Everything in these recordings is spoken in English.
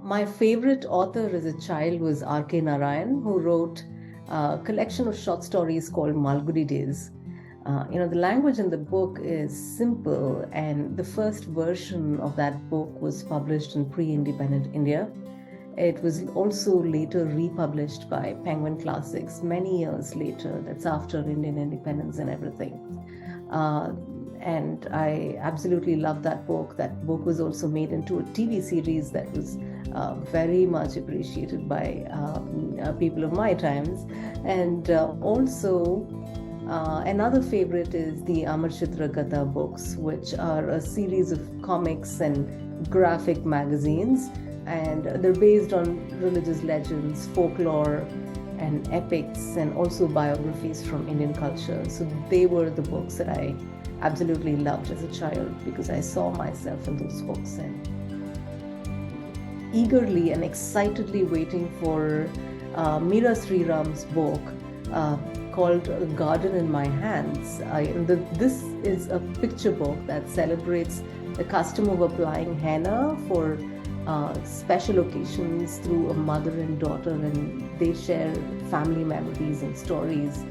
My favorite author as a child was R.K. Narayan, who wrote a collection of short stories called Malgudi Days. The language in the book is simple, and the first version of that book was published in pre-independent India. It was also later republished by Penguin Classics many years later. That's after Indian independence and everything. And I absolutely love that book. That book was also made into a TV series that was very much appreciated by people of my times. And also, another favorite is the Amar Chitra Katha books, which are a series of comics and graphic magazines. And they're based on religious legends, folklore, and epics, and also biographies from Indian culture. So they were the books that I absolutely loved as a child because I saw myself in those books, and eagerly and excitedly waiting for Meera Sriram's book called Garden in My Hands. This is a picture book that celebrates the custom of applying henna for special occasions through a mother and daughter, and they share family memories and stories.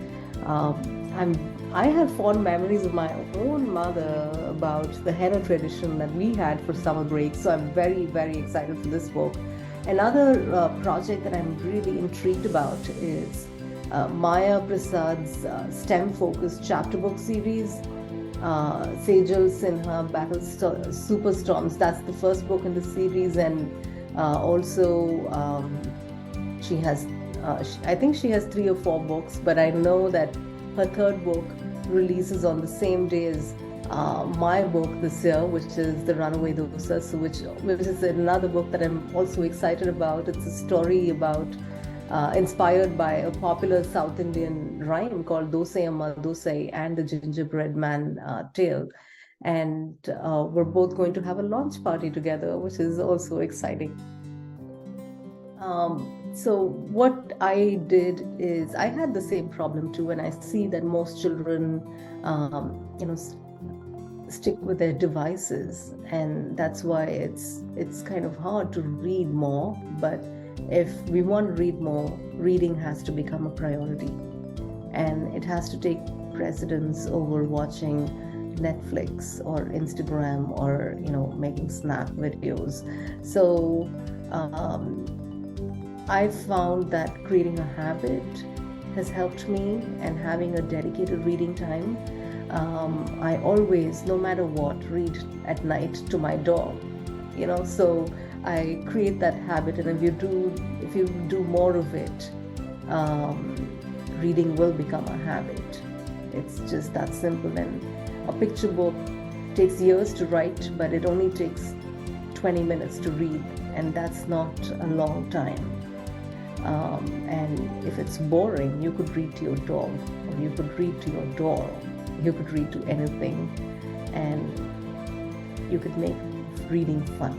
I have fond memories of my own mother about the henna tradition that we had for summer break, so I'm very, very excited for this book. Another project that I'm really intrigued about is Maya Prasad's STEM-focused chapter book series, Sejal Sinha Battles Superstorms. That's the first book in the series, and also she has, I think she has 3 or 4 books, but I know that her third book releases on the same day as my book this year, which is The Runaway Dosa, which is another book that I'm also excited about. It's a story about inspired by a popular South Indian rhyme called Dosai Amma Dosai and the Gingerbread Man tale. And we're both going to have a launch party together, which is also exciting. So what I did is I had the same problem too, and I see that most children, stick with their devices, and that's why it's kind of hard to read more. But if we want to read more, reading has to become a priority, and it has to take precedence over watching Netflix or Instagram or making snap videos. So I found that creating a habit has helped me, and having a dedicated reading time. I always, no matter what, read at night to my dog, so I create that habit, and if you do more of it, reading will become a habit. It's just that simple. And a picture book takes years to write, but it only takes 20 minutes to read, and that's not a long time. And if it's boring, you could read to your dog, or you could read to your door, you could read to anything, and you could make reading fun.